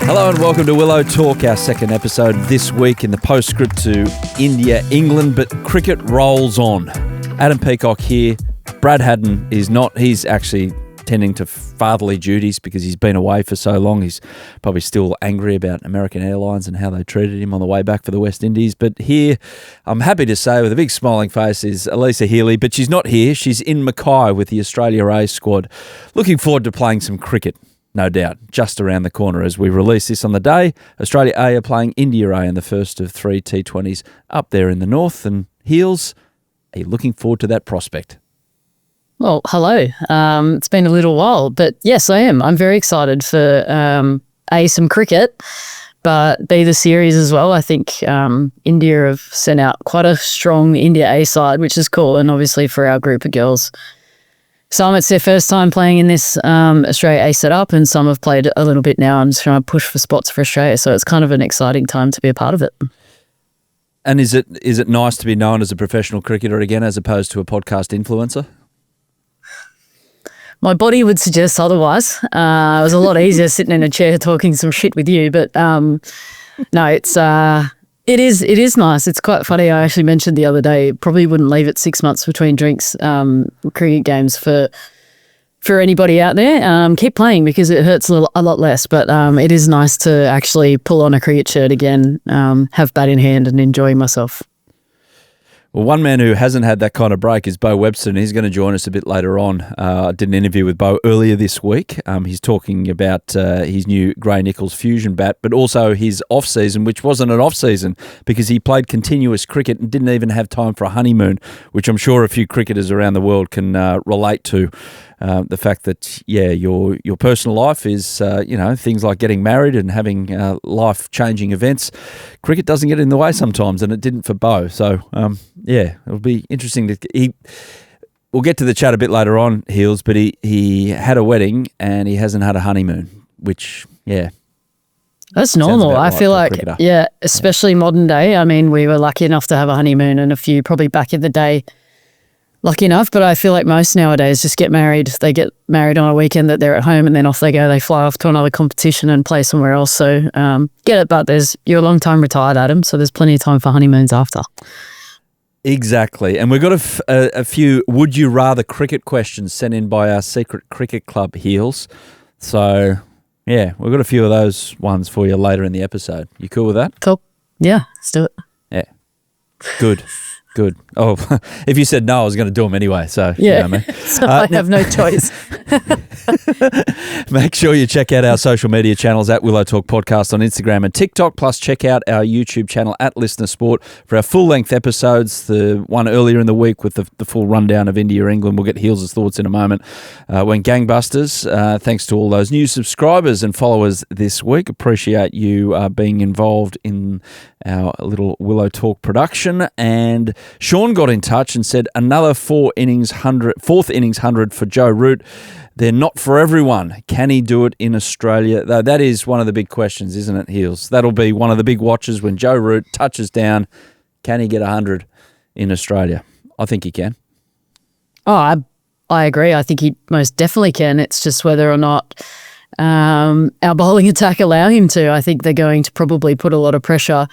Hello and welcome to Willow Talk, our second episode this week in the postscript to India, England, but cricket rolls on. Adam Peacock here. Brad Haddon is not. He's actually tending to fatherly duties because he's been away for so long. He's probably still angry about American Airlines and how they treated him on the way back for the West Indies. But here, I'm happy to say, with a big smiling face, is Alyssa Healy. But she's not here. She's in Mackay with the Australia A squad. Looking forward to playing some cricket. No doubt, just around the corner as we release this on the day. Australia A are playing India A in the first of three T20s up there in the north. And Heels, are you looking forward to that prospect? Well, hello. It's been a little while, but yes, I am. I'm very excited for some cricket, but B, the series as well. I think India have sent out quite a strong India A side, which is cool, and obviously for our group of girls. Some, it's their first time playing in this Australia A setup, and some have played a little bit now and just trying to push for spots for Australia. So it's kind of an exciting time to be a part of it. And is it nice to be known as a professional cricketer again as opposed to a podcast influencer? My body would suggest otherwise. It was a lot easier sitting in a chair talking some shit with you, but no, it is nice. It's quite funny. I actually mentioned the other day, probably wouldn't leave it 6 months between drinks, cricket games for anybody out there. Keep playing because it hurts a lot less, but it is nice to actually pull on a cricket shirt again, have bat in hand and enjoying myself. Well, one man who hasn't had that kind of break is Beau Webster, and he's going to join us a bit later on. I did an interview with Beau earlier this week. He's talking about his new Gray-Nicolls Fusion bat, but also his off-season, which wasn't an off-season because he played continuous cricket and didn't even have time for a honeymoon, which I'm sure a few cricketers around the world can relate to. The fact that, your personal life is, things like getting married and having life-changing events. Cricket doesn't get in the way sometimes, and it didn't for Beau. So, it'll be interesting. We'll get to the chat a bit later on, Heels, but he had a wedding and he hasn't had a honeymoon, which, that's normal. I feel like, especially modern day. I mean, we were lucky enough to have a honeymoon and a few probably back in the day. Lucky enough, but I feel like most nowadays just get married. They get married on a weekend that they're at home and then off they go. They fly off to another competition and play somewhere else. So get it, but you're a long time retired, Adam, so there's plenty of time for honeymoons after. Exactly. And we've got a few would you rather cricket questions sent in by our secret cricket club, Heels. So, we've got a few of those ones for you later in the episode. You cool with that? Cool. Yeah, let's do it. Yeah. Good. Oh, if you said no, I was going to do them anyway. So, yeah, you know what I mean? So I have no choice. Make sure you check out our social media channels at Willow Talk Podcast on Instagram and TikTok. Plus, check out our YouTube channel at Listener Sport for our full-length episodes. The one earlier in the week with the full rundown of India, England. We'll get Heels' thoughts in a moment. Went gangbusters. Thanks to all those new subscribers and followers this week. Appreciate you being involved in our little Willow Talk production. And Sean got in touch and said another fourth innings 100 for Joe Root. They're not for everyone. Can he do it in Australia? Though that is one of the big questions, isn't it, Heels? That'll be one of the big watches when Joe Root touches down. Can he get 100 in Australia? I think he can. Oh, I agree. I think he most definitely can. It's just whether or not our bowling attack allow him to. I think they're going to probably put a lot of pressure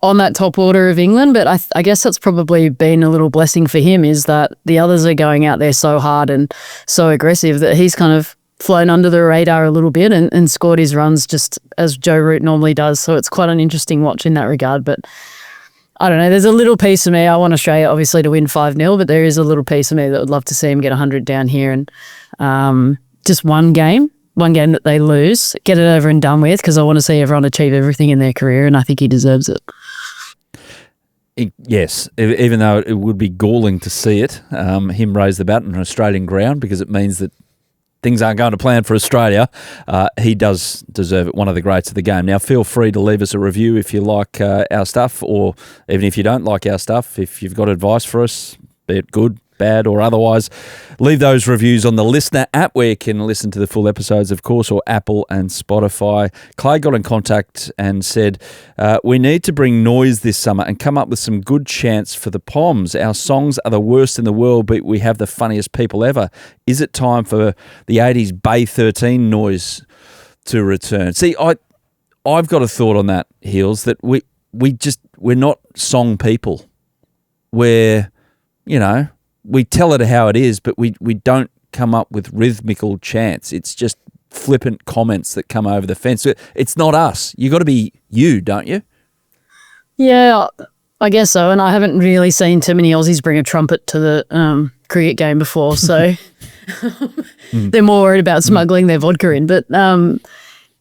on that top order of England, but I guess that's probably been a little blessing for him is that the others are going out there so hard and so aggressive that he's kind of flown under the radar a little bit and scored his runs just as Joe Root normally does. So it's quite an interesting watch in that regard. But I don't know, there's a little piece of me. I want Australia obviously to win 5-0, but there is a little piece of me that would love to see him get 100 down here and just one game that they lose, get it over and done with because I want to see everyone achieve everything in their career and I think he deserves it. Yes, even though it would be galling to see it, him raise the bat on an Australian ground because it means that things aren't going to plan for Australia. He does deserve it, one of the greats of the game. Now, feel free to leave us a review if you like our stuff or even if you don't like our stuff. If you've got advice for us, be it good, bad or otherwise, leave those reviews on the Listener app where you can listen to the full episodes, of course, or Apple and Spotify. Clay got in contact and said, we need to bring noise this summer and come up with some good chants for the Poms. Our songs are the worst in the world, but we have the funniest people ever. Is it time for the 80s Bay 13 noise? to return. See, I've got a thought on that, Heels, that we're not song people. Where, we tell it how it is, but we don't come up with rhythmical chants. It's just flippant comments that come over the fence. It's not us. You got to be you, don't you? Yeah, I guess so. And I haven't really seen too many Aussies bring a trumpet to the cricket game before, so they're more worried about smuggling their vodka in. But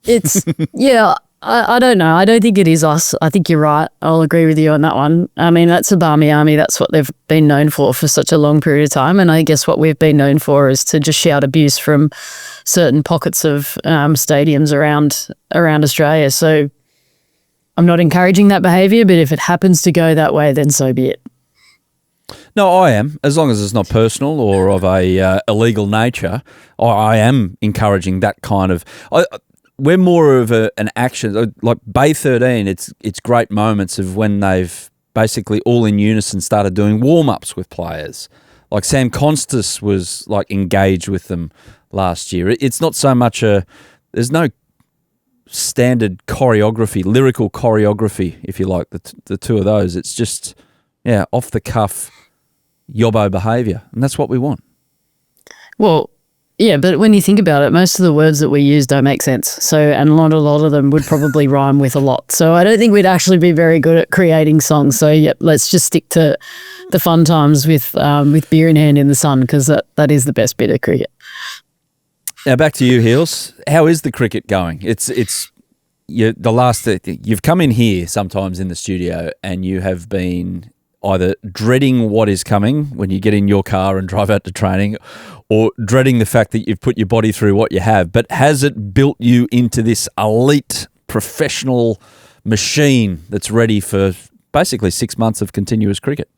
it's, yeah, I don't know. I don't think it is us. I think you're right. I'll agree with you on that one. I mean, that's the Barmy Army. That's what they've been known for such a long period of time. And I guess what we've been known for is to just shout abuse from certain pockets of stadiums around Australia. So I'm not encouraging that behaviour, but if it happens to go that way, then so be it. No, I am. As long as it's not personal or of a illegal nature, I am encouraging that kind of... we're more of an action, like Bay 13, it's great moments of when they've basically all in unison started doing warm-ups with players. Like Sam Constas was like engaged with them last year. It's not so much there's no standard choreography, lyrical choreography, if you like, the two of those. It's just, off-the-cuff yobbo behaviour, and that's what we want. Well, yeah, but when you think about it, most of the words that we use don't make sense. So, and not a lot of them would probably rhyme with a lot. So I don't think we'd actually be very good at creating songs. So, let's just stick to the fun times with beer in hand in the sun, because that is the best bit of cricket. Now back to you, Heels. How is the cricket going? You've come in here sometimes in the studio and you have been either dreading what is coming when you get in your car and drive out to training, or dreading the fact that you've put your body through what you have. But has it built you into this elite professional machine that's ready for basically 6 months of continuous cricket?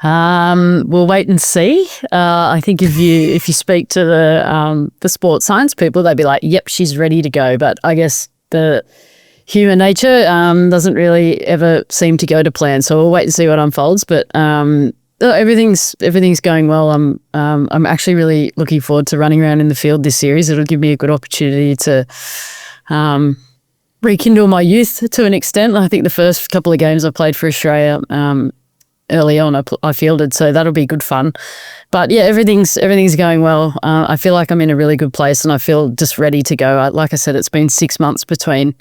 We'll wait and see. I think if you speak to the sports science people, they'd be like, "Yep, she's ready to go." But I guess the human nature doesn't really ever seem to go to plan. So we'll wait and see what unfolds. But everything's going well. I'm actually really looking forward to running around in the field this series. It'll give me a good opportunity to rekindle my youth to an extent. I think the first couple of games I played for Australia early on I fielded, so that'll be good fun. But yeah, everything's going well. I feel like I'm in a really good place and I feel just ready to go. Like I said, it's been 6 months between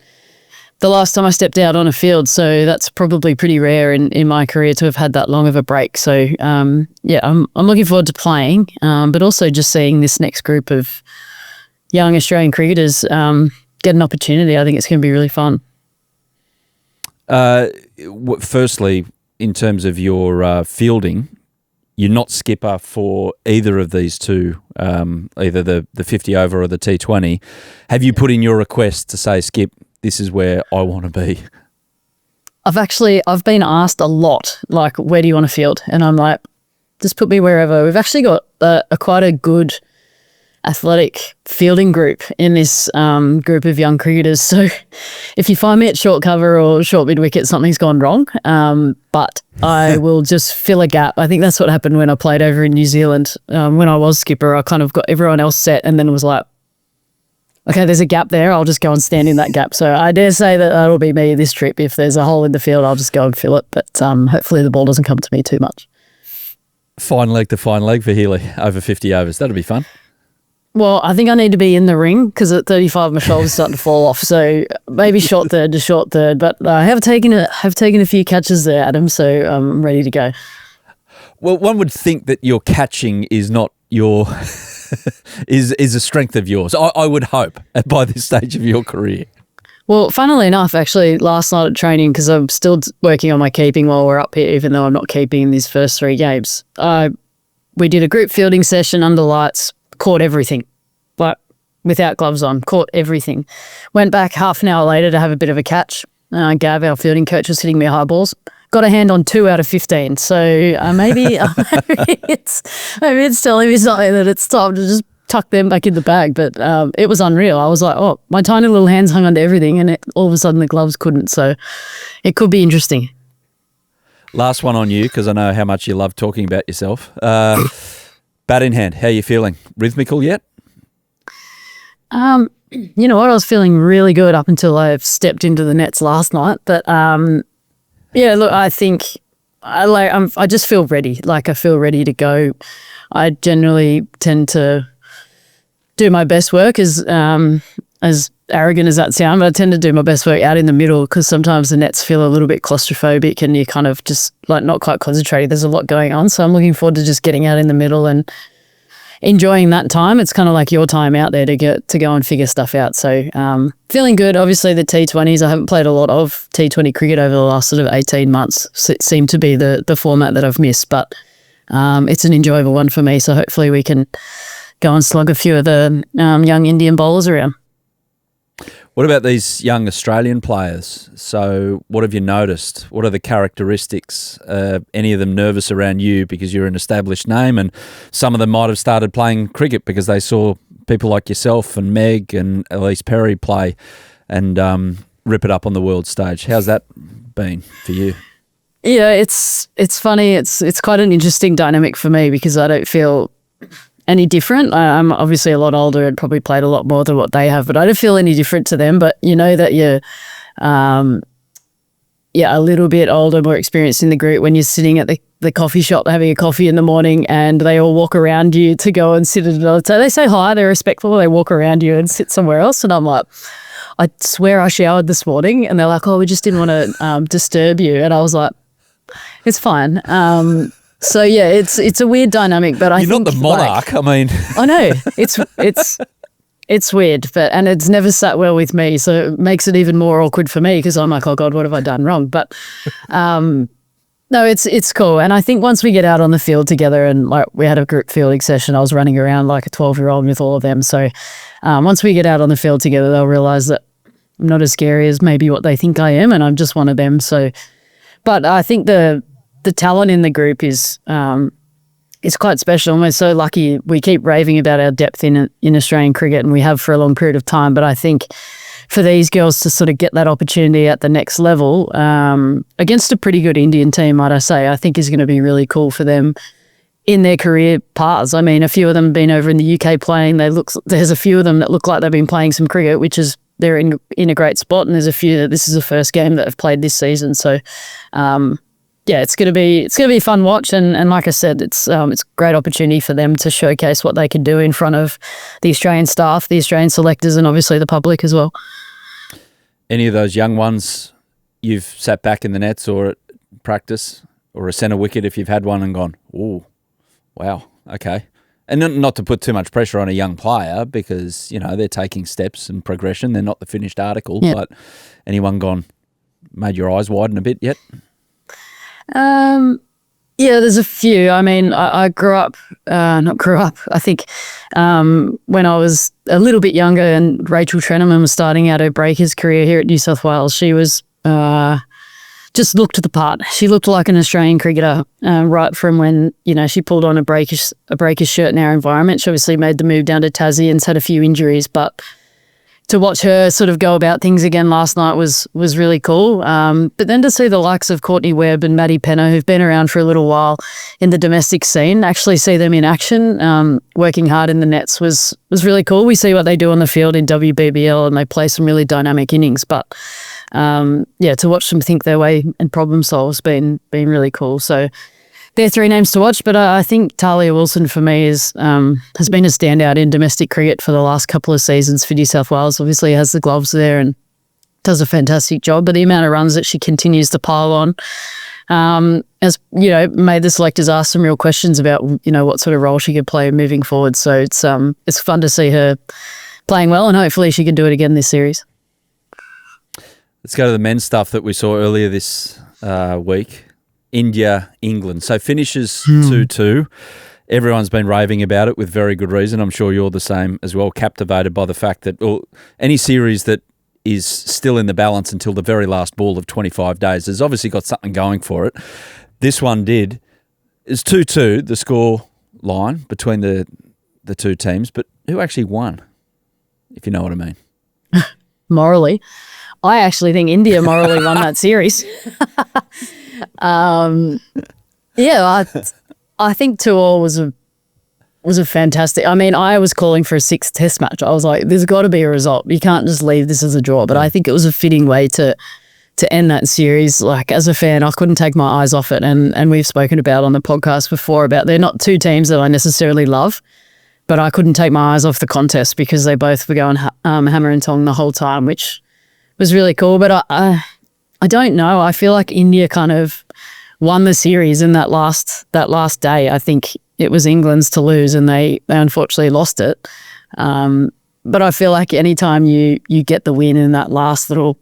the last time I stepped out on a field, so that's probably pretty rare in my career to have had that long of a break. So I'm looking forward to playing, but also just seeing this next group of young Australian cricketers get an opportunity. I think it's going to be really fun. Firstly, in terms of your fielding, you're not skipper for either of these two, either the 50 over or the T20. Have you put in your request to say, Skip, this is where I want to be? I've been asked a lot, like, where do you want to field? And I'm like, just put me wherever. We've actually got quite a good athletic fielding group in this group of young cricketers. So if you find me at short cover or short mid wicket, something's gone wrong. But I will just fill a gap. I think that's what happened when I played over in New Zealand. When I was skipper, I kind of got everyone else set and then was like, okay, there's a gap there. I'll just go and stand in that gap. So I dare say that that'll be me this trip. If there's a hole in the field, I'll just go and fill it. But hopefully the ball doesn't come to me too much. Fine leg to fine leg for Healy over 50 overs. That'll be fun. Well, I think I need to be in the ring because at 35 my shoulder's starting to fall off. So maybe short third to short third. But I have taken a few catches there, Adam, so I'm ready to go. Well, one would think that your catching is not your is a strength of yours. I would hope by this stage of your career. Well, funnily enough, actually, last night at training, because I'm still working on my keeping while we're up here, even though I'm not keeping in these first 3 games, we did a group fielding session under lights, caught everything, like without gloves on, caught everything. Went back half an hour later to have a bit of a catch. Gav, our fielding coach, was hitting me high balls. Got a hand on 2 out of 15. So maybe it's telling me something that it's time to just tuck them back in the bag. But it was unreal. I was like, oh, my tiny little hands hung onto everything and all of a sudden the gloves couldn't. So it could be interesting. Last one on you, because I know how much you love talking about yourself. Bat in hand, how are you feeling? Rhythmical yet? You know what? I was feeling really good up until I stepped into the nets last night. But yeah, look, I think I just feel ready. Like I feel ready to go. I generally tend to do my best work as arrogant as that sounds, but I tend to do my best work out in the middle because sometimes the nets feel a little bit claustrophobic and you're kind of just like not quite concentrating. There's a lot going on. So I'm looking forward to just getting out in the middle and enjoying that time. It's kind of like your time out there to go and figure stuff out. So feeling good. Obviously the T20s, I haven't played a lot of T20 cricket over the last sort of 18 months. So it seemed to be the format that I've missed, but it's an enjoyable one for me. So hopefully we can go and slug a few of the young Indian bowlers around. What about these young Australian players? So what have you noticed? What are the characteristics? Any of them nervous around you because you're an established name, and some of them might have started playing cricket because they saw people like yourself and Meg and Elise Perry play and rip it up on the world stage. How's that been for you? Yeah, it's funny. It's quite an interesting dynamic for me because I don't feel any different. I'm obviously a lot older and probably played a lot more than what they have, but I don't feel any different to them. But you know that you're a little bit older, more experienced in the group when you're sitting at the coffee shop having a coffee in the morning and they all walk around you to go and sit at another table. They say hi, they're respectful, they walk around you and sit somewhere else. And I'm like, I swear I showered this morning. And they're like, oh, we just didn't want to disturb you. And I was like, it's fine. So yeah, it's a weird dynamic, but I think you're not the monarch. I mean, I know it's weird, and it's never sat well with me, so it makes it even more awkward for me because I'm like, oh God, what have I done wrong? But no, it's cool, and I think once we get out on the field together, and like we had a group fielding session, I was running around like a 12-year-old with all of them. So once we get out on the field together, they'll realise that I'm not as scary as maybe what they think I am, and I'm just one of them. So, but I think the talent in the group is quite special, and we're so lucky. We keep raving about our depth in Australian cricket, and we have for a long period of time. But I think for these girls to sort of get that opportunity at the next level against a pretty good Indian team, might I say, I think is going to be really cool for them in their career paths. I mean, a few of them have been over in the UK playing. There's a few of them that look like they've been playing some cricket, which is they're in a great spot, and there's a few that this is the first game that have played this season. So. Yeah, it's gonna be a fun watch, and like I said, it's a great opportunity for them to showcase what they can do in front of the Australian staff, the Australian selectors, and obviously the public as well. Any of those young ones you've sat back in the nets or at practice or a centre wicket if you've had one and gone, oh, wow, okay. And not to put too much pressure on a young player because, you know, they're taking steps and progression. They're not the finished article, yeah. But anyone gone, made your eyes widen a bit yet? Yeah, there's a few. I mean, I grew up, I think when I was a little bit younger and Rachel Treneman was starting out her breakers career here at New South Wales, she was just looked the part. She looked like an Australian cricketer right from when, you know, she pulled on a breakers shirt in our environment. She obviously made the move down to Tassie and's had a few injuries, but to watch her sort of go about things again last night was really cool. But then to see the likes of Courtney Webb and Maddie Penner, who've been around for a little while in the domestic scene, actually see them in action, working hard in the nets was really cool. We see what they do on the field in WBBL and they play some really dynamic innings. But to watch them think their way and problem solve has been really cool. So they're three names to watch, but I think Talia Wilson for me has been a standout in domestic cricket for the last couple of seasons for New South Wales. Obviously has the gloves there and does a fantastic job, but the amount of runs that she continues to pile on has, you know, made the selectors ask some real questions about, you know, what sort of role she could play moving forward. So it's fun to see her playing well, and hopefully she can do it again this series. Let's go to the men's stuff that we saw earlier this week. India, England. So finishes 2-2. Everyone's been raving about it with very good reason. I'm sure you're the same as well, captivated by the fact that any series that is still in the balance until the very last ball of 25 days has obviously got something going for it. This one did. It's 2-2, the score line between the two teams, but who actually won, if you know what I mean? Morally. I actually think India morally won that series. I think 2-2 was was a fantastic. I mean, I was calling for a 6th Test match. I was like, "There's got to be a result. You can't just leave this as a draw." But I think it was a fitting way to end that series. Like, as a fan, I couldn't take my eyes off it. And we've spoken about on the podcast before about they're not two teams that I necessarily love, but I couldn't take my eyes off the contest because they both were going hammer and tong the whole time, which was really cool. But I don't know. I feel like India kind of won the series in that last day. I think it was England's to lose, and they unfortunately lost it. But I feel like anytime you get the win in that last little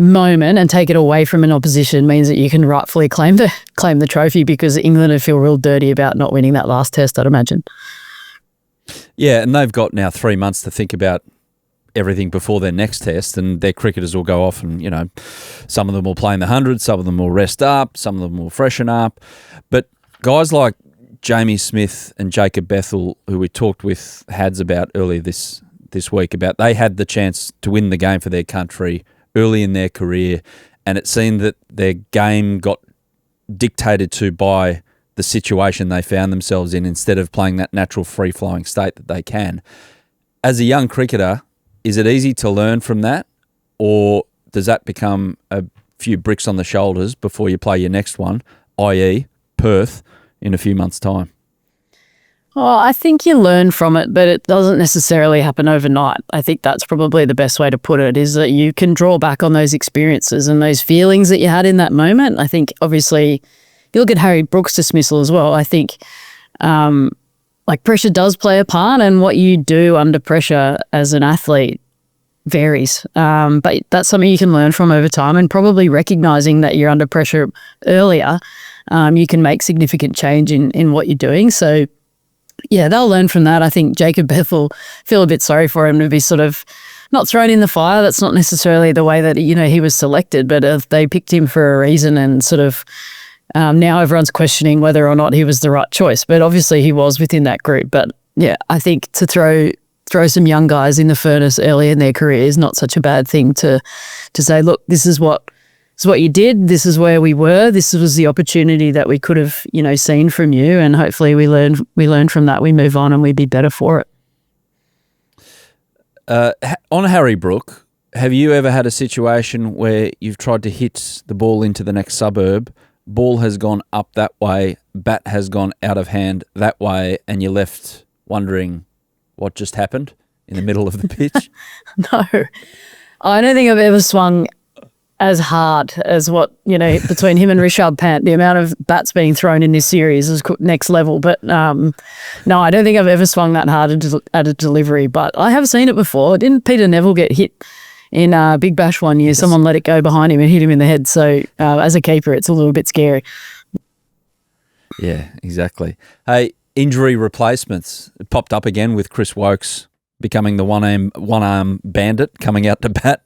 moment and take it away from an opposition means that you can rightfully claim the trophy, because England would feel real dirty about not winning that last test, I'd imagine. Yeah, and they've got now 3 months to think about everything before their next test, and their cricketers will go off and, some of them will play in the 100, some of them will rest up, some of them will freshen up. But guys like Jamie Smith and Jacob Bethel, who we talked with Hads about earlier this week, about they had the chance to win the game for their country early in their career, and it seemed that their game got dictated to by the situation they found themselves in instead of playing that natural free-flowing state that they can. As a young cricketer, is it easy to learn from that, or does that become a few bricks on the shoulders before you play your next one, i.e. Perth, in a few months' time? Oh, I think you learn from it, but it doesn't necessarily happen overnight. I think that's probably the best way to put it, is that you can draw back on those experiences and those feelings that you had in that moment. I think, obviously, you look at Harry Brooks' dismissal as well. I think pressure does play a part, and what you do under pressure as an athlete varies. But that's something you can learn from over time, and probably recognising that you're under pressure earlier, you can make significant change in what you're doing. So, yeah, they'll learn from that. I think Jacob Bethel, feel a bit sorry for him to be sort of not thrown in the fire. That's not necessarily the way that, he was selected, but they picked him for a reason, and sort of now everyone's questioning whether or not he was the right choice. But obviously he was within that group. But, yeah, I think to throw some young guys in the furnace early in their career is not such a bad thing to say, look, this is what you did. This is where we were. This was the opportunity that we could have, seen from you. And hopefully we learn from that. We move on and we be better for it. On Harry Brook, have you ever had a situation where you've tried to hit the ball into the next suburb, ball has gone up that way, bat has gone out of hand that way, and you're left wondering what just happened in the middle of the pitch? No, I don't think I've ever swung as hard as what, between him and Rishabh Pant, the amount of bats being thrown in this series is next level. But no, I don't think I've ever swung that hard at a delivery, but I have seen it before. Didn't Peter Neville get hit in Big Bash one year? Yes. Someone let it go behind him and hit him in the head. So as a keeper, it's a little bit scary. Yeah, exactly. Hey, injury replacements. It popped up again with Chris Wokes becoming the one-arm bandit coming out to bat.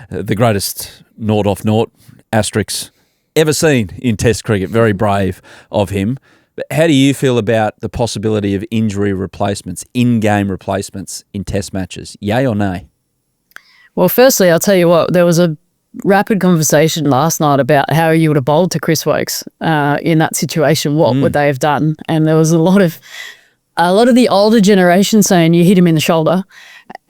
The greatest naught off naught asterisk ever seen in Test cricket. Very brave of him. But how do you feel about the possibility of injury replacements, in-game replacements in Test matches? Yay or nay? Well, firstly, I'll tell you what, there was a rapid conversation last night about how you would have bowled to Chris Wokes in that situation. What would they have done? And there was a lot of the older generation saying you hit him in the shoulder,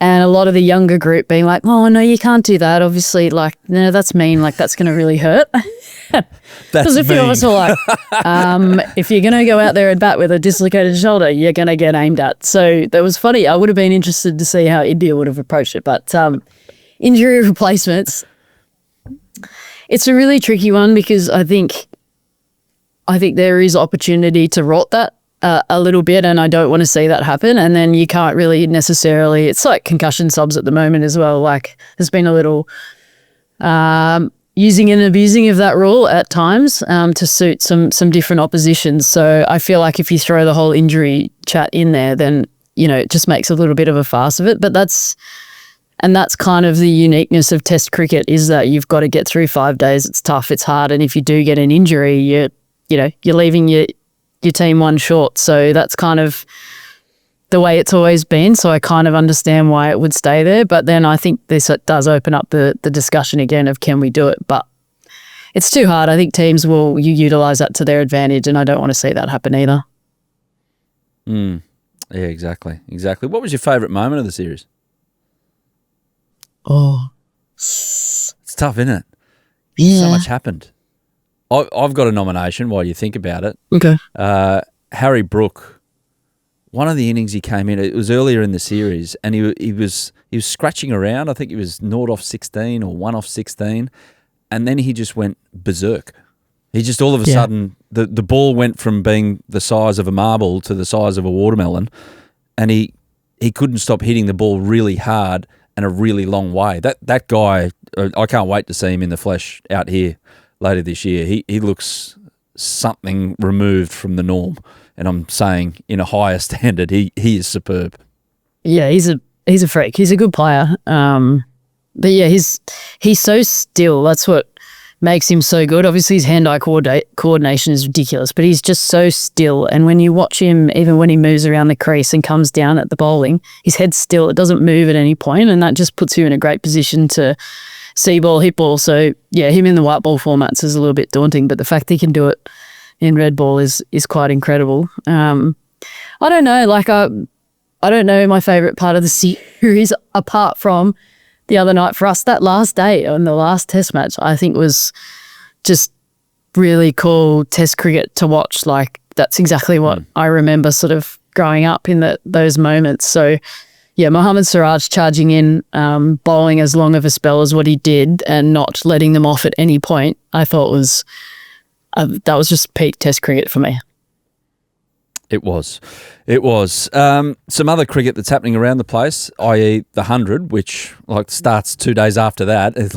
and a lot of the younger group being like, oh, no, you can't do that. Obviously, no, that's mean. That's going to really hurt. Because a few of us were like, if you're going to go out there and bat with a dislocated shoulder, you're going to get aimed at. So that was funny. I would have been interested to see how India would have approached it. But injury replacements, it's a really tricky one, because I think there is opportunity to rot that a little bit, and I don't want to see that happen. And then you can't really necessarily, it's like concussion subs at the moment as well. There's been a little using and abusing of that rule at times to suit some different oppositions. So I feel like if you throw the whole injury chat in there, then, it just makes a little bit of a farce of it. But that's kind of the uniqueness of Test cricket, is that you've got to get through 5 days. It's tough, it's hard. And if you do get an injury, you're leaving your team one short. So that's kind of the way it's always been. So I kind of understand why it would stay there. But then I think this does open up the discussion again of, can we do it? But it's too hard. I think teams will utilise that to their advantage, and I don't want to see that happen either. Yeah, exactly. What was your favourite moment of the series? Oh, It's tough, isn't it? yeah. So much happened. I've got a nomination while you think about it. Okay. Harry Brook, one of the innings he came in, it was earlier in the series, and he was scratching around. I think he was 0 off 16 or 1 off 16, and then he just went berserk. He just all of a sudden, the ball went from being the size of a marble to the size of a watermelon, and he couldn't stop hitting the ball really hard and a really long way. That guy, I can't wait to see him in the flesh out here later this year. He looks something removed from the norm, and I'm saying in a higher standard, he is superb. Yeah, he's a freak. He's a good player. But yeah, he's so still. That's what makes him so good. Obviously, his hand-eye coordination is ridiculous, but he's just so still. And when you watch him, even when he moves around the crease and comes down at the bowling, his head's still. It doesn't move at any point, and that just puts you in a great position to see ball, hit ball. So yeah, him in the white ball formats is a little bit daunting, but the fact that he can do it in red ball is quite incredible. I don't know. I don't know my favourite part of the series apart from the other night for us. That last day on the last test match, I think was just really cool test cricket to watch. Like, that's exactly what I remember sort of growing up in those moments. So yeah, Mohammad Siraj charging in, bowling as long of a spell as what he did and not letting them off at any point, I thought was that was just peak test cricket for me. It was. Some other cricket that's happening around the place, i.e. the 100, which starts 2 days after that. It's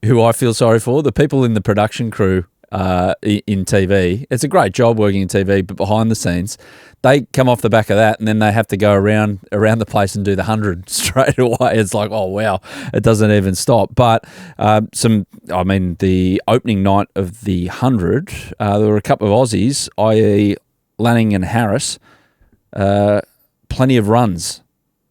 who I feel sorry for, the people in the production crew in TV. It's a great job working in TV, but behind the scenes, they come off the back of that and then they have to go around the place and do the 100 straight away. It's like, oh, wow, it doesn't even stop. But the opening night of the 100, there were a couple of Aussies, i.e. Lanning and Harris, plenty of runs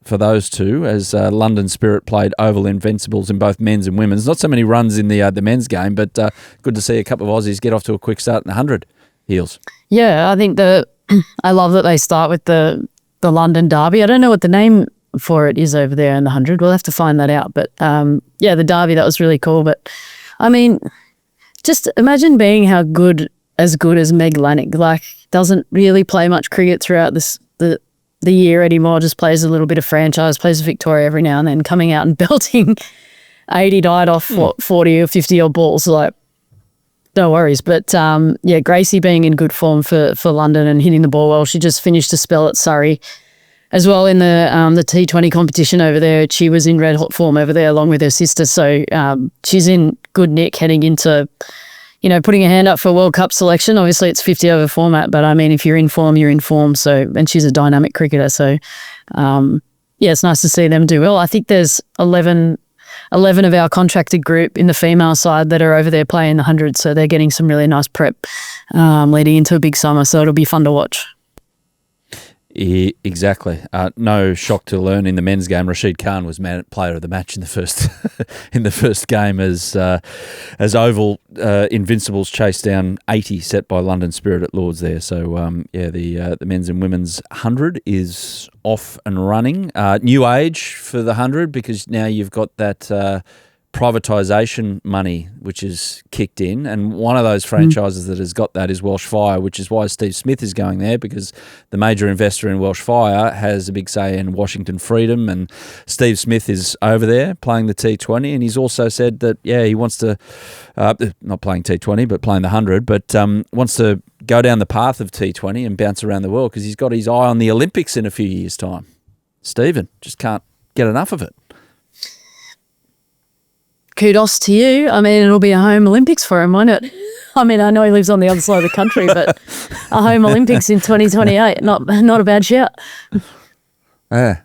for those two as London Spirit played Oval Invincibles in both men's and women's. Not so many runs in the men's game, but good to see a couple of Aussies get off to a quick start in the 100, Heels. Yeah, I think I love that they start with the London Derby. I don't know what the name for it is over there in the 100. We'll have to find that out. But yeah, the Derby, that was really cool. But I mean, just imagine being as good as Meg Lanning. Doesn't really play much cricket throughout the year anymore, just plays a little bit of franchise, plays for Victoria every now and then, coming out and belting 80 died off 40 or 50 odd balls. No worries. But yeah, Gracie being in good form for London and hitting the ball well. She just finished a spell at Surrey as well in the T20 competition over there. She was in red hot form over there along with her sister. So she's in good nick heading into putting a hand up for World Cup selection. Obviously, it's 50 over format, but I mean, if you're in form, you're in form. So, and she's a dynamic cricketer. So, yeah, it's nice to see them do well. I think there's 11 of our contracted group in the female side that are over there playing the 100. So they're getting some really nice prep leading into a big summer. So it'll be fun to watch. Exactly. No shock to learn in the men's game, Rashid Khan was player of the match in the first game as Oval Invincibles chased down 80 set by London Spirit at Lords there. So the men's and women's 100 is off and running. New age for the 100 because now you've got that privatisation money which is kicked in, and one of those franchises that has got that is Welsh Fire, which is why Steve Smith is going there, because the major investor in Welsh Fire has a big say in Washington Freedom, and Steve Smith is over there playing the T20, and he's also said that he wants to not playing T20 but playing the 100, but wants to go down the path of T20 and bounce around the world because he's got his eye on the Olympics in a few years' time. Stephen just can't get enough of it. Kudos to you. I mean, it'll be a home Olympics for him, won't it? I mean, I know he lives on the other side of the country, but a home Olympics in 2028, not a bad shout. No,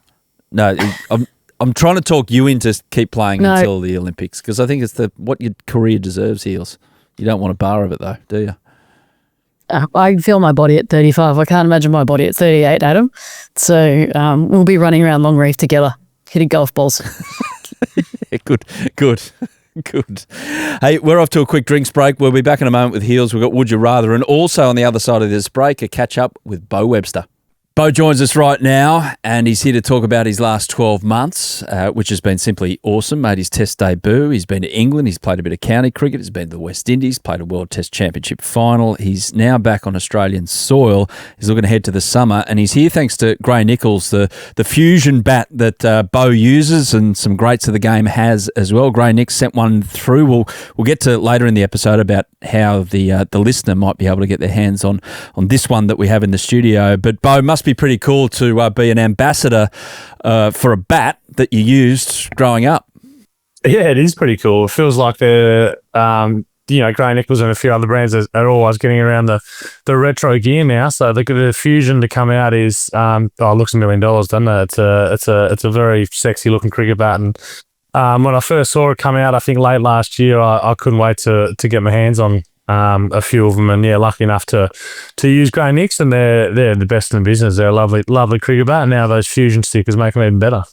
I'm trying to talk you into keep playing until the Olympics because I think it's what your career deserves, Heels. You don't want a bar of it though, do you? I can feel my body at 35. I can't imagine my body at 38, Adam. So we'll be running around Longreef together, hitting golf balls. Good. Hey, we're off to a quick drinks break. We'll be back in a moment with Heels. We've got Would You Rather, and also on the other side of this break, a catch up with Beau Webster. Beau joins us right now, and he's here to talk about his last 12 months, which has been simply awesome. Made his Test debut. He's been to England. He's played a bit of county cricket. He's been to the West Indies, played a World Test Championship final. He's now back on Australian soil. He's looking ahead to the summer, and he's here thanks to Gray-Nicolls, the fusion bat that Beau uses and some greats of the game has as well. Gray-Nick sent one through. We'll get to later in the episode about how the listener might be able to get their hands on this one that we have in the studio. But Beau, must be pretty cool to be an ambassador for a bat that you used growing up. Yeah, it is pretty cool. It feels like the Gray-Nicolls and a few other brands are always getting around the retro gear now. So the Fusion to come out is it looks $1 million, doesn't it? It's a very sexy looking cricket bat, and when I first saw it come out, I think late last year, I couldn't wait to get my hands on a few of them, and lucky enough to use Gray-Nicks, and they're the best in the business. They're a lovely cricket bat, and now those Fusion stickers make them even better.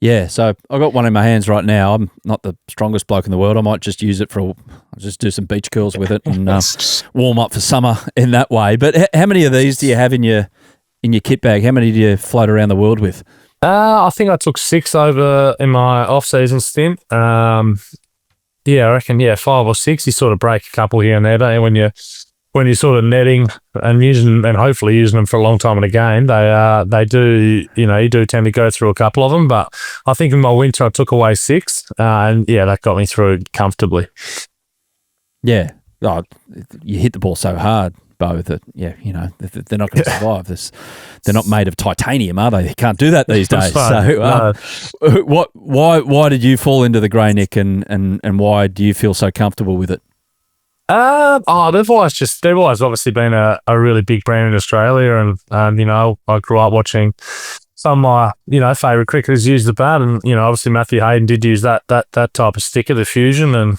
Yeah, so I got one in my hands right now. I'm not the strongest bloke in the world. I might just use it I'll just do some beach curls with it and warm up for summer in that way. But how many of these do you have in your kit bag? How many do you float around the world with? I think I took 6 over in my off-season stint. I reckon 5 or 6. You sort of break a couple here and there, don't you? When you're sort of netting and hopefully using them for a long time in a game, they do, you do tend to go through a couple of them. But I think in my winter I took away 6, and that got me through comfortably. Yeah, you hit the ball so hard, Beau, that they're not going to survive. They're not made of titanium, are they? They can't do that these days. So, why did you fall into the Gray-Nick, and why do you feel so comfortable with it? They've always obviously been a really big brand in Australia, and I grew up watching some of my favourite cricketers use the bat, and obviously Matthew Hayden did use that type of sticker, the Fusion, and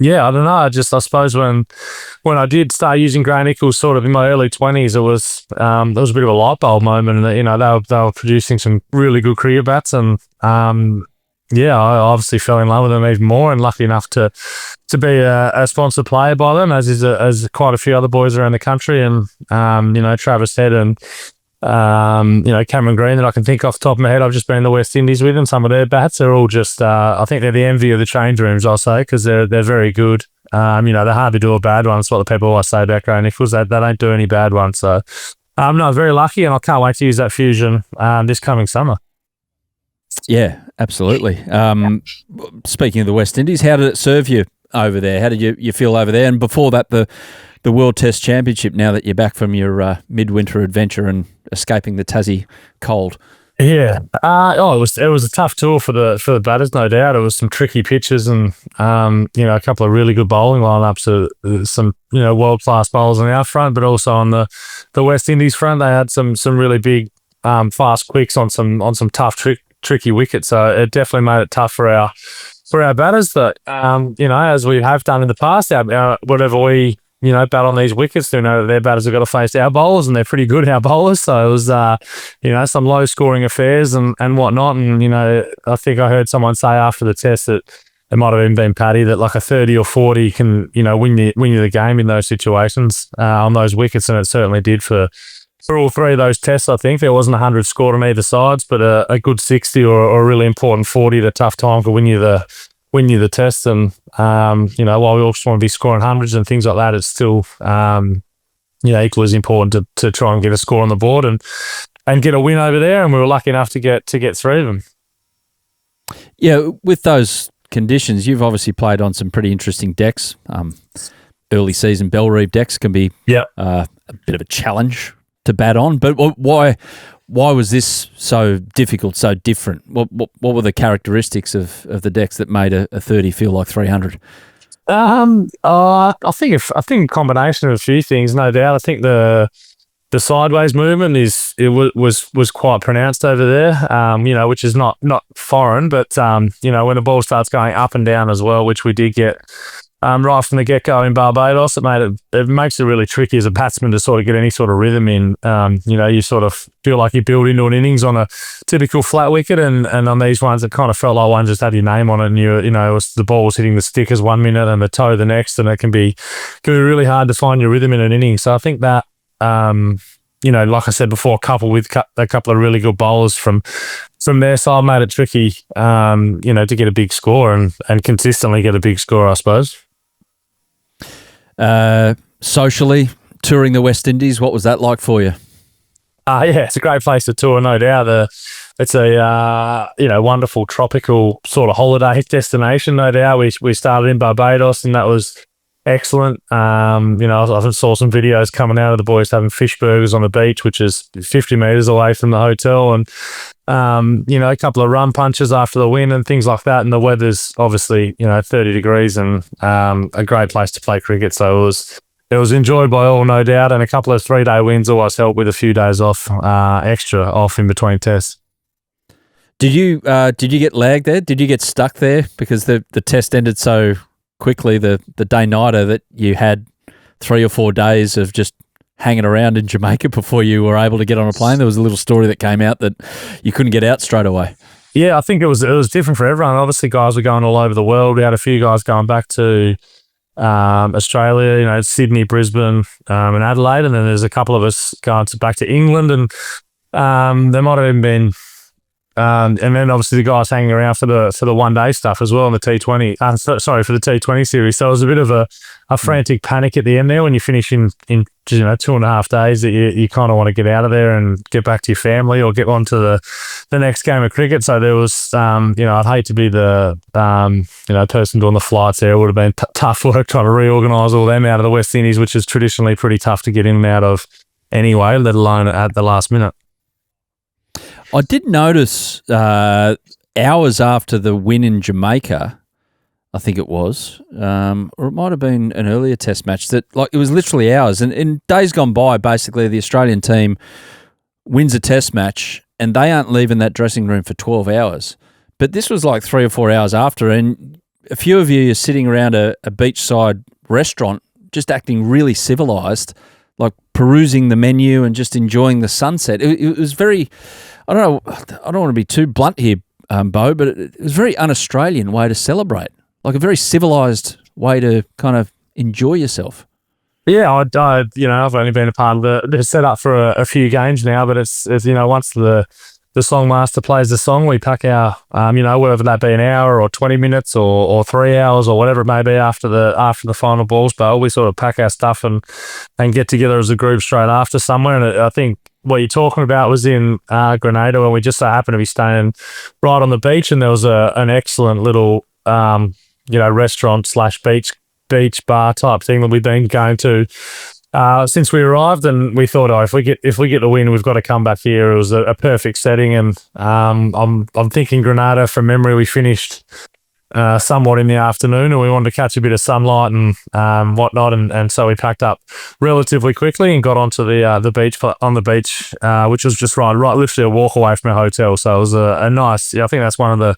I don't know. I suppose when I did start using Gray-Nicolls sort of in my early 20s, it was a bit of a light bulb moment, and they were producing some really good cricket bats, and I obviously fell in love with them even more, and lucky enough to be a sponsored player by them, as quite a few other boys around the country, and Travis Head and Cameron Green that I can think off the top of my head. I've just been in the West Indies with them. Some of their bats are all just I think they're the envy of the change rooms, I'll say, because they're very good. They're hard to do a bad one. That's what the people always say about Gray-Nicolls. They don't do any bad ones. So I'm very lucky, and I can't wait to use that Fusion this coming summer. Yeah, absolutely. Speaking of the West Indies, how did it serve you over there? How did you feel over there? And before that, the World Test Championship, now that you're back from your midwinter adventure and escaping the Tassie cold. Yeah. It was a tough tour for the batters, no doubt. It was some tricky pitches, and a couple of really good bowling lineups. Some world class bowlers on our front, but also on the West Indies front, they had some really big fast quicks on some tough tricky wickets. So it definitely made it tough for our batters. But as we have done in the past, whatever we bat on these wickets, they know that their batters have got to face our bowlers, and they're pretty good, our bowlers. So it was some low scoring affairs and whatnot. And I think I heard someone say after the test that it might have even been Paddy, that like a 30 or 40 can win you the game in those situations on those wickets, and it certainly did for all 3 of those tests. I think there wasn't 100 scored on either sides, but a good 60 or a really important 40 at a tough time could win you the test. And while we also want to be scoring hundreds and things like that, it's still equally as important to try and get a score on the board and get a win over there. And we were lucky enough to get 3 of them. Yeah, with those conditions, you've obviously played on some pretty interesting decks. Early season Bell Reeve decks can be a bit of a challenge to bat on, but why was this so difficult, so different? What were the characteristics of the decks that made a 30 feel like 300? I think a combination of a few things, no doubt. I think the sideways movement was quite pronounced over there, which is not foreign, but when the ball starts going up and down as well, which we did get right from the get-go in Barbados, it makes it really tricky as a batsman to sort of get any sort of rhythm in. You sort of feel like you build into an innings on a typical flat wicket, and on these ones, it kind of felt like one just had your name on it, and the ball was hitting the stickers 1 minute and the toe the next, and it can be really hard to find your rhythm in an inning. So I think that like I said before, coupled with a couple of really good bowlers from their side, made it tricky, to get a big score and consistently get a big score, I suppose. Socially, touring the West Indies, what was that like for you? Yeah, it's a great place to tour, no doubt. It's a wonderful tropical sort of holiday destination, no doubt. We started in Barbados, and that was excellent. I saw some videos coming out of the boys having fish burgers on the beach, which is 50 metres away from the hotel, and a couple of rum punches after the win and things like that. And the weather's obviously 30 degrees and a great place to play cricket. So it was enjoyed by all, no doubt, and a couple of 3-day wins always help with a few days off, extra off in between tests. Did you get lagged there? Did you get stuck there because the test ended so quickly, the day-nighter, that you had 3 or 4 days of just hanging around in Jamaica before you were able to get on a plane? There was a little story that came out that you couldn't get out straight away. Yeah, I think it was different for everyone. Obviously, guys were going all over the world. We had a few guys going back to Australia, Sydney, Brisbane, and Adelaide, and then there's a couple of us going back to England, and there might have even been, and then obviously the guys hanging around for the 1 day stuff as well in the T20. For the T20 series. So it was a bit of a frantic panic at the end there when you finish in 2.5 days that you kind of want to get out of there and get back to your family or get on to the next game of cricket. So there was, I'd hate to be the person doing the flights there. It would have been tough work trying to reorganise all them out of the West Indies, which is traditionally pretty tough to get in and out of anyway, let alone at the last minute. I did notice hours after the win in Jamaica, I think it was, or it might have been an earlier test match, that it was literally hours. And in days gone by, basically, the Australian team wins a test match and they aren't leaving that dressing room for 12 hours. But this was 3 or 4 hours after, and a few of you are sitting around a beachside restaurant just acting really civilised, perusing the menu and just enjoying the sunset. It was very... I don't want to be too blunt here, Beau, but it was a very un-Australian way to celebrate, a very civilised way to kind of enjoy yourself. Yeah, I've only been a part of the setup for a few games now, but it's once the song master plays the song, we pack our, whether that be an hour or 20 minutes or 3 hours or whatever it may be after the final balls bowl, we sort of pack our stuff and get together as a group straight after somewhere. And I think what you're talking about was in Grenada, when we just so happened to be staying right on the beach, and there was an excellent little restaurant / beach bar type thing that we've been going to since we arrived, and we thought, if we get the win, we've got to come back here. It was a perfect setting, and I'm thinking Grenada, from memory, we finished somewhat in the afternoon, and we wanted to catch a bit of sunlight and whatnot, and so we packed up relatively quickly and got onto the beach, which was just right literally a walk away from our hotel. So it was a nice. I think that's one of the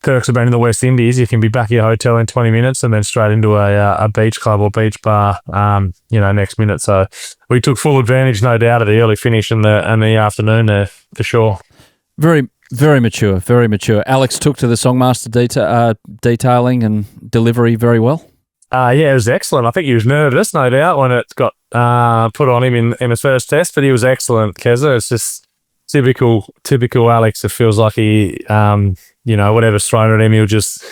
perks of being in the West Indies. You can be back at your hotel in 20 minutes and then straight into a beach club or beach bar, next minute. So we took full advantage, no doubt, of the early finish in the afternoon there for sure. Very, very mature, very mature. Alex took to the songmaster detailing and delivery very well. Yeah, it was excellent. I think he was nervous, no doubt, when it got put on him in his first test, but he was excellent, Keza. It's just typical Alex. It feels like he, whatever's thrown at him, he'll just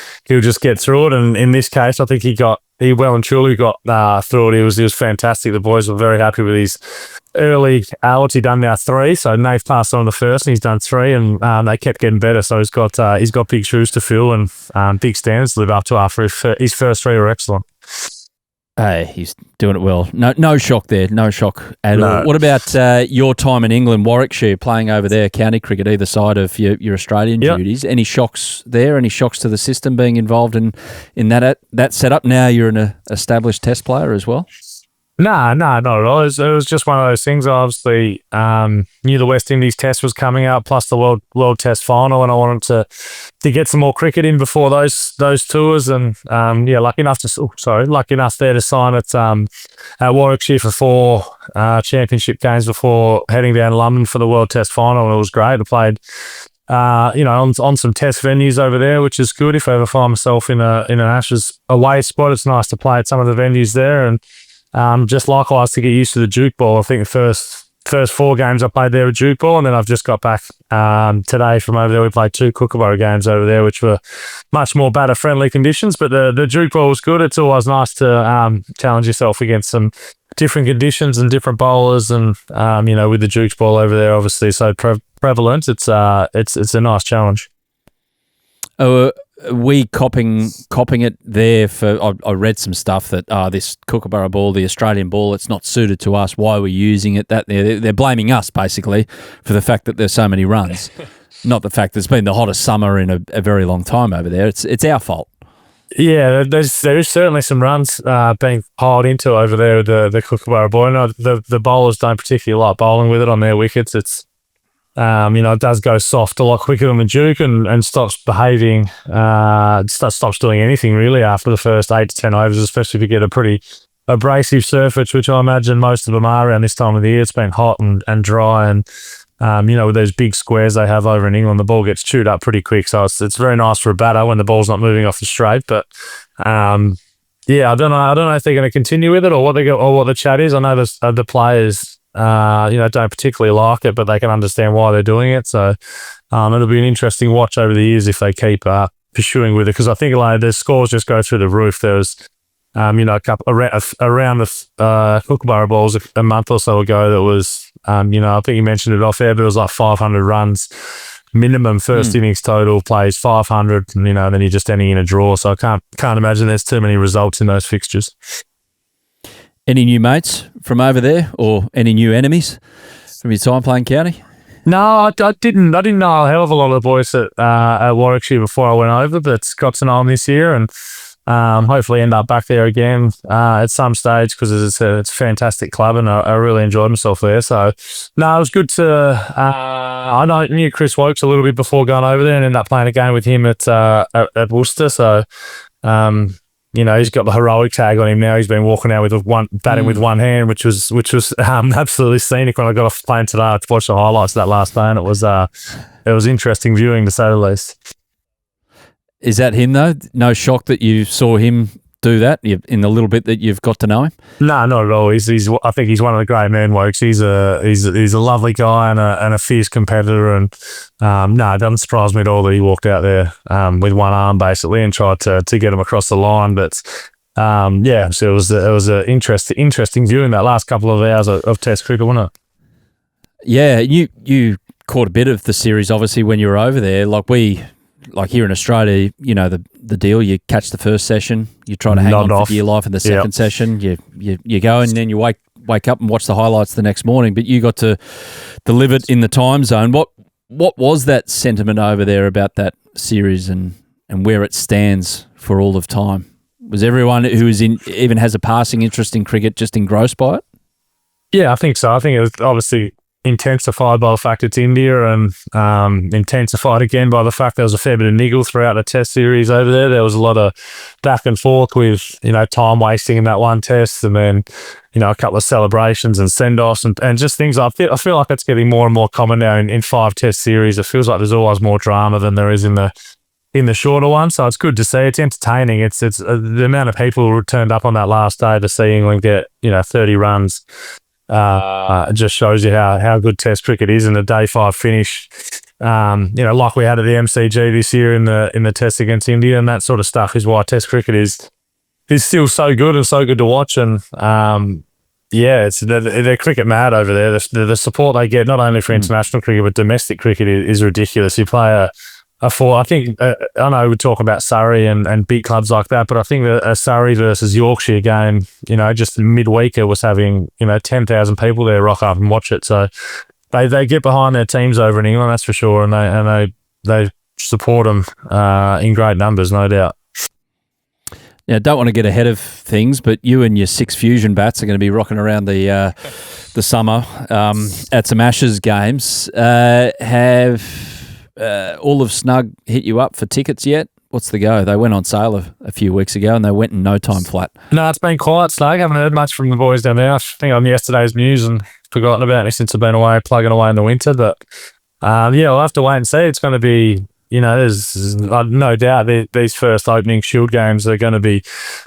get through it. And in this case, I think he well and truly got through it. He was fantastic. The boys were very happy with his early what's he done now? 3. So Nate passed on the first, and he's done 3, and they kept getting better. So he's got big shoes to fill and big standards to live up to after his first 3 were excellent. Hey, he's doing it well. No shock there. No shock at all. What about your time in England, Warwickshire, playing over there, county cricket, either side of your Australian duties? Any shocks there? Any shocks to the system being involved in that setup? Now you're an established test player as well? No, not at all. It was just one of those things. I obviously knew the West Indies test was coming out, plus the World Test final, and I wanted to get some more cricket in before those tours. And lucky enough there to sign at Warwickshire for 4 championship games before heading down to London for the World Test final. And it was great. I played on some test venues over there, which is good. If I ever find myself in an Ashes away spot, it's nice to play at some of the venues there. And just likewise to get used to the juke ball. I think the first 4 games I played there at Duke Ball, and then I've just got back today from over there. We played 2 Kookaburra games over there, which were much more batter-friendly conditions, but the Duke Ball was good. It's always nice to challenge yourself against some different conditions and different bowlers, and with the Duke Ball over there, obviously so prevalent, it's a nice challenge. We copying it there for. I read some stuff that this Kookaburra ball, the Australian ball, it's not suited to us. Why we're using it? That they're blaming us basically for the fact that there's so many runs, not the fact that it's been the hottest summer in a very long time over there. It's our fault. Yeah, there is certainly some runs being piled into over there with the Kookaburra ball. The bowlers don't particularly like bowling with it on their wickets. It's it does go soft a lot quicker than the Duke and stops behaving, stops doing anything really after the first 8 to 10 overs, especially if you get a pretty abrasive surface, which I imagine most of them are around this time of the year. It's been hot and dry, and with those big squares they have over in England, the ball gets chewed up pretty quick. So it's very nice for a batter when the ball's not moving off the straight. But I don't know if they're going to continue with it or what the chat is. I know the players don't particularly like it, but they can understand why they're doing it. So it'll be an interesting watch over the years if they keep pursuing with it, because I think the scores just go through the roof. There was a couple around the Kookaburra balls a month or so ago that was I think you mentioned it off air, but it was like 500 runs minimum first innings total, plays 500, and then you're just ending in a draw. So I can't imagine there's too many results in those fixtures. Any new mates from over there, or any new enemies from your time playing county? No, I didn't know a hell of a lot of the boys at Warwickshire before I went over, but got to know them this year, and hopefully end up back there again at some stage, because it's a fantastic club, and I really enjoyed myself there. So, no, it was good to. I knew Chris Wokes a little bit before going over there, and ended up playing a game with him at Worcester. So. He's got the heroic tag on him now. He's been walking out with batting with one hand, which was absolutely scenic. When I got off the plane today, I watched the highlights of that last day, and it was interesting viewing, to say the least. Is that him though? No shock that you saw him do that in the little bit that you've got to know him? No, not at all. I think he's one of the great men, Wokes. He's a lovely guy and a fierce competitor, and it doesn't surprise me at all that he walked out there with one arm basically and tried to get him across the line. But so it was an interesting viewing that last couple of hours of Test cricket, wasn't it? Yeah, you caught a bit of the series obviously when you were over there. Like here in Australia, the deal. You catch the first session, you try to hang on for dear life in the second session. You go, and then you wake up and watch the highlights the next morning. But you got to live it in the time zone. What was that sentiment over there about that series and where it stands for all of time? Was everyone who even has a passing interest in cricket just engrossed by it? Yeah, I think so. I think it was obviously intensified by the fact it's India, and intensified again by the fact there was a fair bit of niggle throughout the Test series over there. There was a lot of back and forth with time wasting in that one Test, and then a couple of celebrations and send-offs and just things. I feel like it's getting more and more common now in 5 Test series. It feels like there's always more drama than there is in the shorter one. So it's good to see. It's entertaining. It's the amount of people who turned up on that last day to see England get 30 runs. It just shows you how good Test cricket is in a day 5 finish. Like we had at the MCG this year in the Test against India, and that sort of stuff is why Test cricket is still so good and so good to watch. And they're cricket mad over there. The support they get not only for international cricket but domestic cricket is ridiculous. You play I think I know we talk about Surrey and big clubs like that, but I think a Surrey versus Yorkshire game, just midweek, it was having 10,000 people there rock up and watch it. So they get behind their teams over in England, that's for sure, and they support them in great numbers, no doubt. Now, don't want to get ahead of things, but you and your 6 Fusion bats are going to be rocking around the summer at some Ashes games. Have all of Snug hit you up for tickets yet? What's the go? They went on sale a few weeks ago, and they went in no time flat. No, it's been quiet, Snug. I haven't heard much from the boys down there. I think on yesterday's news and forgotten about it since I've been away, plugging away in the winter. But we'll have to wait and see. It's going to be there's no doubt these first opening Shield games are going to be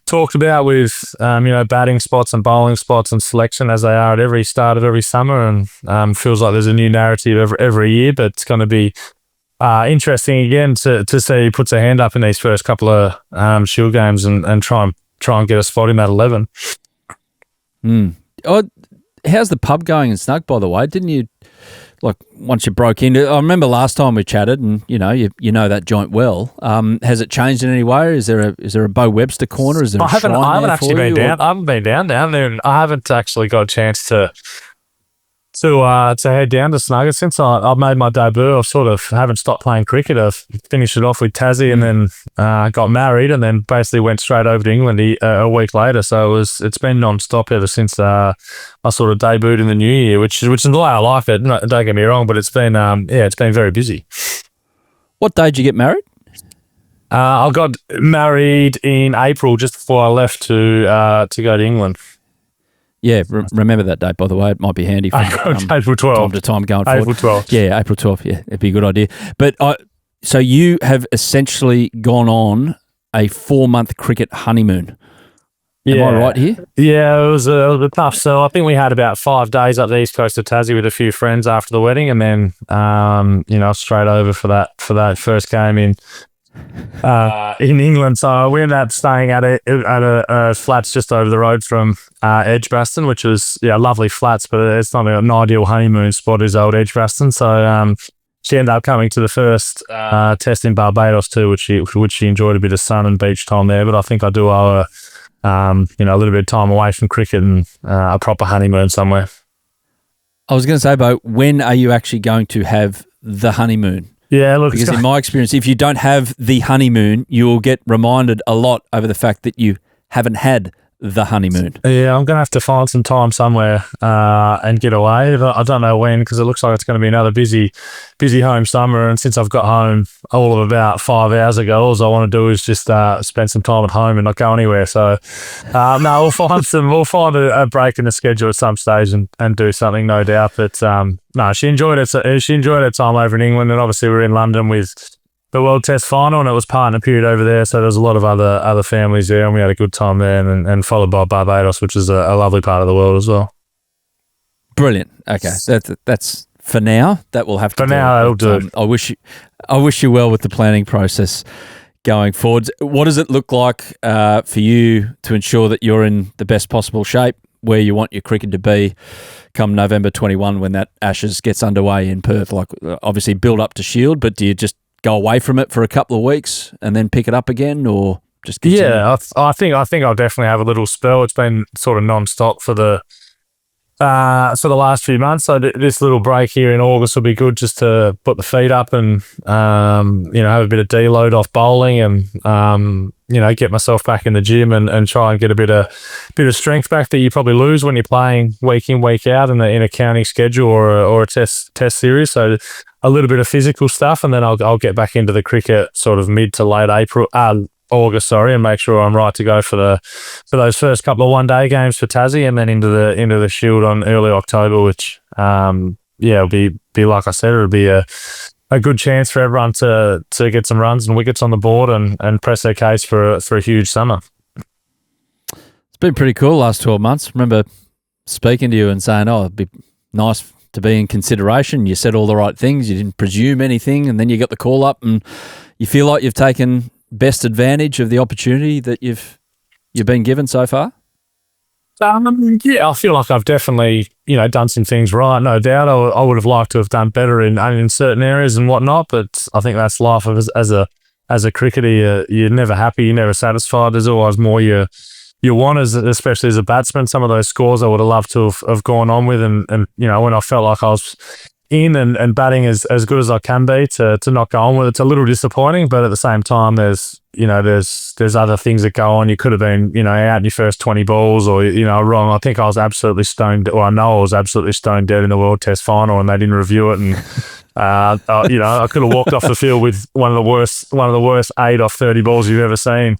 talked about with, batting spots and bowling spots and selection as they are at every start of every summer, and feels like there's a new narrative every year, but it's going to be interesting again to see he puts a hand up in these first couple of Shield games and try and get a spot in that 11. Oh, how's the pub going in Snug, by the way? Didn't you, once you broke into? I remember last time we chatted, and you know that joint well. Has it changed in any way? Is there a Beau Webster corner? Is there? I haven't actually been down. I haven't been down there, and I haven't actually got a chance to head down to Snugger since I've made my debut. I sort of haven't stopped playing cricket. I've finished it off with Tassie, and then got married, and then basically went straight over to England a week later. So it's been non-stop ever since I sort of debuted in the new year, which is the way I like it. No, don't get me wrong, but it's been very busy. What day did you get married? I got married in April, just before I left to go to England. Yeah, remember that date, by the way. It might be handy for April 12th. Time to time going forward. April 12th. Yeah, April 12th. Yeah, it'd be a good idea. But so you have essentially gone on a 4-month cricket honeymoon. Am I right here? Yeah, it was a bit tough. So I think we had about 5 days up the east coast of Tassie with a few friends after the wedding, and then straight over for that first game in England. So we ended up staying at a flats just over the road from Edgbaston, which was lovely flats, but it's not an ideal honeymoon spot, is old Edgbaston. So she ended up coming to the first test in Barbados too, which she enjoyed a bit of sun and beach time there. But I think I do owe her a little bit of time away from cricket and a proper honeymoon somewhere. I was going to say, Beau, when are you actually going to have the honeymoon? Yeah, look, because in my experience, if you don't have the honeymoon, you will get reminded a lot over the fact that you haven't had the honeymoon. Yeah, I'm going to have to find some time somewhere and get away. I don't know when, because it looks like it's going to be another busy home summer. And since I've got home all of about 5 hours ago, all I want to do is just spend some time at home and not go anywhere. So, no, we'll find a break in the schedule at some stage and do something, no doubt. But no, she enjoyed it. She enjoyed her time over in England, and obviously we're in London with the World Test final, and it was partner period over there, so there's a lot of other families there, and we had a good time there, and followed by Barbados, which is a lovely part of the world as well. Brilliant. Okay, that's for now. That will have to. For now, that'll do. I wish you well with the planning process going forward. What does it look like for you to ensure that you're in the best possible shape, where you want your cricket to be come November 21 when that Ashes gets underway in Perth? Like, obviously build up to Shield, but do you just go away from it for a couple of weeks and then pick it up again, or just continue? Yeah, I think I'll definitely have a little spell. It's been sort of non-stop for the last few months. So this little break here in August will be good, just to put the feet up and have a bit of deload off bowling and get myself back in the gym and try and get a bit of strength back that you probably lose when you're playing week in, week out in a counting schedule or a test series. So a little bit of physical stuff, and then I'll get back into the cricket sort of mid to late August, and make sure I'm right to go for those first couple of one-day games for Tassie, and then into the Shield on early October, which it'll be like I said, it'll be a good chance for everyone to get some runs and wickets on the board and press their case for a huge summer. It's been pretty cool last 12 months. Remember speaking to you and saying, it'd be nice to be in consideration. You said all the right things. You didn't presume anything, and then you got the call up, and you feel like you've taken best advantage of the opportunity that you've been given so far. I feel like I've definitely done some things right. No doubt, I would have liked to have done better in certain areas and whatnot. But I think that's life as a cricketer. You're never happy. You're never satisfied. There's always more you want, especially as a batsman. Some of those scores I would have loved to have gone on with, and when I felt like I was in and batting as good as I can be, to not go on with it's a little disappointing. But at the same time, there's other things that go on. You could have been out in your first 20 balls, or wrong. I think I was absolutely stoned, or I know I was absolutely stoned dead in the World Test final, and they didn't review it, and I could have walked off the field with one of the worst 8 off 30 balls you've ever seen.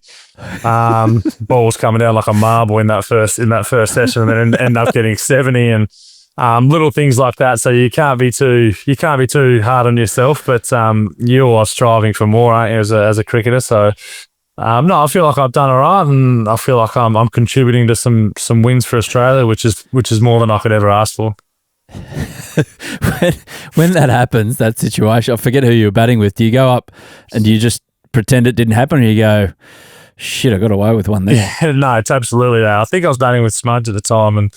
Balls coming down like a marble in that first session, and then end up getting 70. And little things like that. So you can't be too hard on yourself, but you are striving for more, aren't you, as a cricketer? So no, I feel like I've done all right, and I feel like I'm contributing to some wins for Australia, which is more than I could ever ask for. when that happens, that situation, I forget who you were batting with. Do you go up and do you just pretend it didn't happen, or you go, shit, I got away with one there? Yeah, no, it's absolutely that. I think I was batting with Smudge at the time, and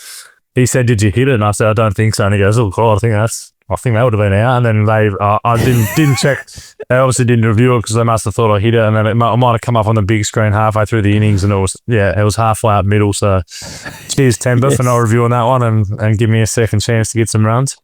he said, "Did you hit it?" And I said, "I don't think so." And he goes, "Oh God, I think that would have been out." And then I didn't check. They obviously didn't review it because they must have thought I hit it, and then it might have come up on the big screen halfway through the innings, and it was halfway up middle. So cheers, Temba, for not reviewing that one and give me a second chance to get some runs.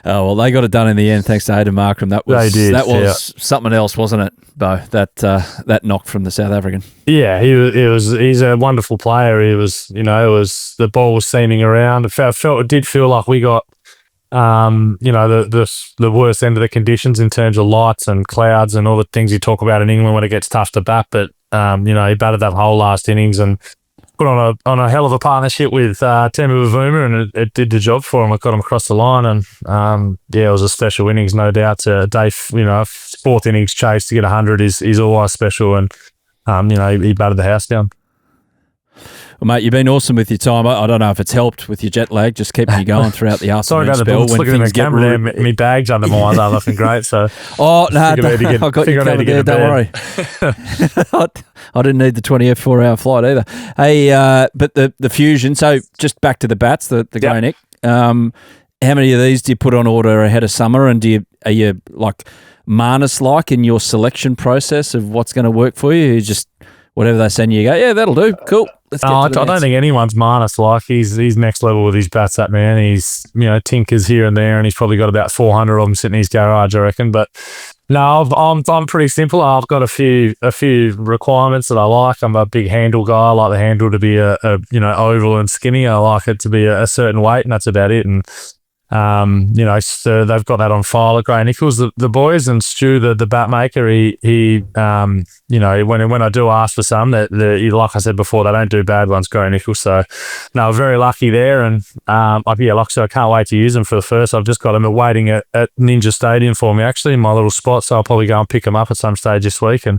Oh, well, they got it done in the end, thanks to Hayden Markram. That was something else, wasn't it, Beau? That knock from the South African. Yeah, he's a wonderful player. It was the ball was seaming around. It did feel like we got the worst end of the conditions in terms of lights and clouds and all the things you talk about in England when it gets tough to bat. But he batted that whole last innings and put on a hell of a partnership with Temu Avuma, and it did the job for him. It got him across the line, and it was a special innings, no doubt. Dave, fourth innings chase to get 100 is always special, and he batted the house down. Well, mate, you've been awesome with your time. I don't know if it's helped with your jet lag, just keeping you going throughout the afternoon spell. Sorry about the looking at the camera there. My bag's under my eyes are looking great. So, I got you covered there. Don't worry. I didn't need the 24-hour flight either. Hey, but the Fusion. So, just back to the bats, the Gray-Nick. How many of these do you put on order ahead of summer? And are you like Marnus-like in your selection process of what's going to work for you? You just whatever they send you, you go, yeah, that'll do. Cool. I don't think anyone's Marnus like. He's next level with his bats, that man. He's, tinkers here and there, and he's probably got about 400 of them sitting in his garage, I reckon. But no, I'm pretty simple. I've got a few requirements that I like. I'm a big handle guy. I like the handle to be a oval and skinny. I like it to be a certain weight, and that's about it. And so they've got that on file at Gray-Nicolls, the boys, and Stu, the bat maker. He when I do ask for some, that like I said before, they don't do bad ones, Gray-Nicolls. So no, very lucky there, and I can't wait to use them for the first. I've just got them waiting at Ninja Stadium for me, actually, in my little spot. So I'll probably go and pick them up at some stage this week, and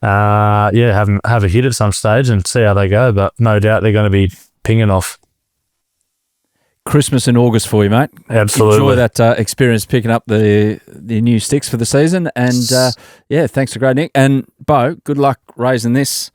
have a hit at some stage and see how they go. But no doubt they're going to be pinging off. Christmas in August for you, mate. Absolutely. Enjoy that experience picking up the new sticks for the season. And, thanks to Gray-Nick. And, Beau, good luck raising this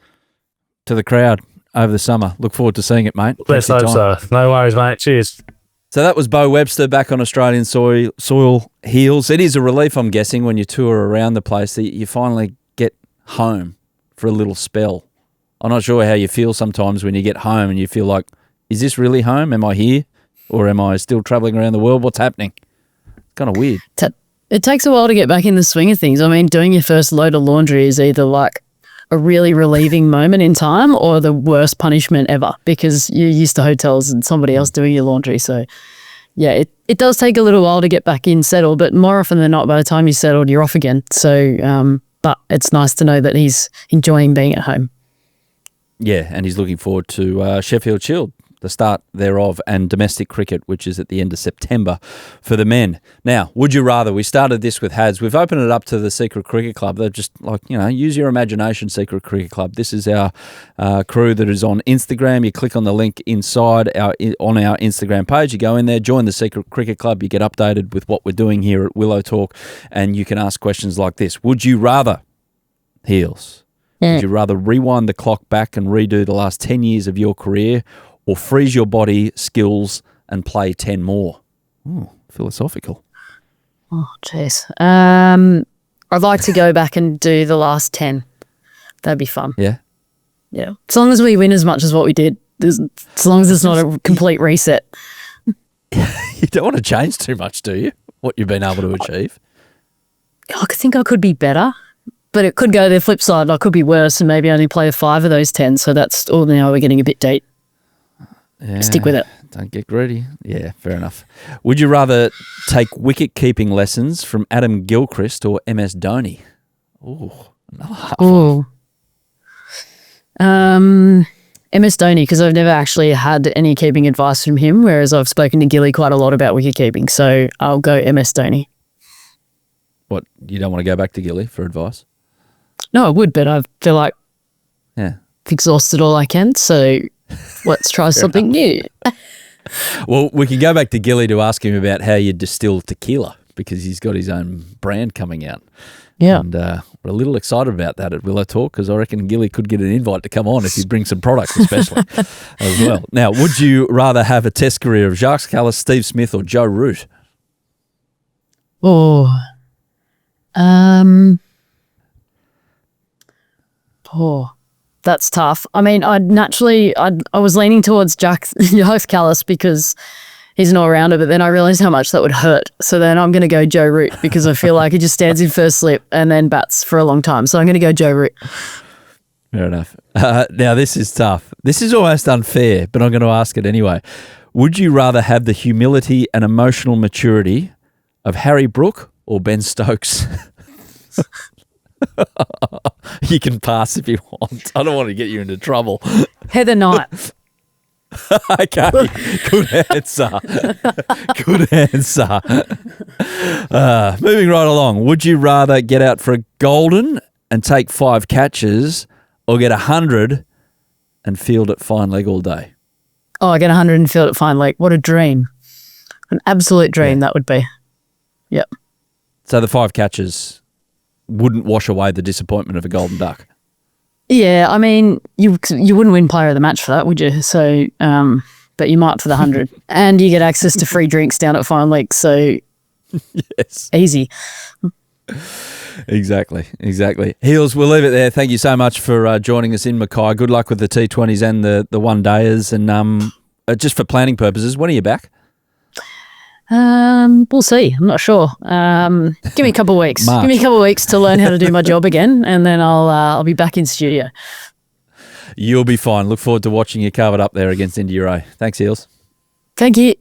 to the crowd over the summer. Look forward to seeing it, mate. Let's hope so. No worries, mate. Cheers. So that was Beau Webster back on Australian soil heels. It is a relief, I'm guessing, when you tour around the place that you finally get home for a little spell. I'm not sure how you feel sometimes when you get home and you feel like, is this really home? Am I here? Or am I still travelling around the world? What's happening? Kind of weird. It takes a while to get back in the swing of things. I mean, doing your first load of laundry is either like a really relieving moment in time or the worst punishment ever, because you're used to hotels and somebody else doing your laundry. So, yeah, it does take a little while to get back in settled, but more often than not, by the time you're settled, you're off again. So, but it's nice to know that he's enjoying being at home. Yeah, and he's looking forward to Sheffield Shield, the start thereof, and domestic cricket, which is at the end of September for the men. Now, would you rather? We started this with Hads. We've opened it up to the Secret Cricket Club. They're just like, use your imagination, Secret Cricket Club. This is our crew that is on Instagram. You click on the link inside on our Instagram page. You go in there, join the Secret Cricket Club. You get updated with what we're doing here at Willow Talk, and you can ask questions like this. Would you rather, Heels? Would you rather rewind the clock back and redo the last 10 years of your career, or freeze your body, skills, and play 10 more? Ooh, philosophical. Oh, jeez. I'd like to go back and do the last 10. That'd be fun. Yeah? Yeah. As long as we win as much as what we did. As long as it's not a complete reset. You don't want to change too much, do you? What you've been able to achieve? I think I could be better, but it could go the flip side. I could be worse and maybe only play 5 of those 10. So that's all. Now we're getting a bit deep. Yeah, stick with it. Don't get greedy. Yeah, fair enough. Would you rather take wicket-keeping lessons from Adam Gilchrist or MS Dhoni? Ooh, another hard one. MS Dhoni, because I've never actually had any keeping advice from him, whereas I've spoken to Gilly quite a lot about wicket keeping. So I'll go MS Dhoni. What, you don't want to go back to Gilly for advice? No, I would, but I feel like Yeah. I've exhausted all I can. So let's try something new. Well, we can go back to Gilly to ask him about how you distill tequila, because he's got his own brand coming out. Yeah. And we're a little excited about that at Willow Talk, because I reckon Gilly could get an invite to come on if he brings some products, especially as well. Now, would you rather have a test career of Jacques Kallis, Steve Smith, or Joe Root? Oh, that's tough. I mean, I was leaning towards Jacques Kallis because he's an all-rounder, but then I realised how much that would hurt. So then I'm going to go Joe Root because I feel like he just stands in first slip and then bats for a long time. So I'm going to go Joe Root. Fair enough. Now, this is tough. This is almost unfair, but I'm going to ask it anyway. Would you rather have the humility and emotional maturity of Harry Brook or Ben Stokes? You can pass if you want. I don't want to get you into trouble. Heather Knight. Okay, good answer. Good answer. Moving right along. Would you rather get out for a golden and take 5 catches, or get 100 and field at fine leg all day? Oh, I get 100 and field at fine leg. What a dream. An absolute dream that would be. Yep. So the 5 catches wouldn't wash away the disappointment of a golden duck. Yeah, I mean, you wouldn't win player of the match for that, would you? So, but you might for the 100. And you get access to free drinks down at Fine Lake, so yes. Easy. Exactly. Heels, we'll leave it there. Thank you so much for joining us in Mackay. Good luck with the T20s and the one-dayers. And just for planning purposes, when are you back? We'll see. I'm not sure. Give me a couple of weeks. March. Give me a couple of weeks to learn how to do my job again, and then I'll be back in studio. You'll be fine. Look forward to watching you carve it up there against India Ray. Thanks, Heels. Thank you.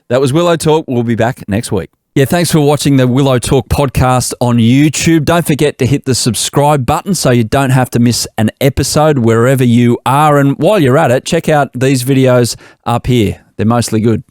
That was Willow Talk. We'll be back next week. Yeah, thanks for watching the Willow Talk podcast on YouTube. Don't forget to hit the subscribe button so you don't have to miss an episode wherever you are. And while you're at it, check out these videos up here. They're mostly good.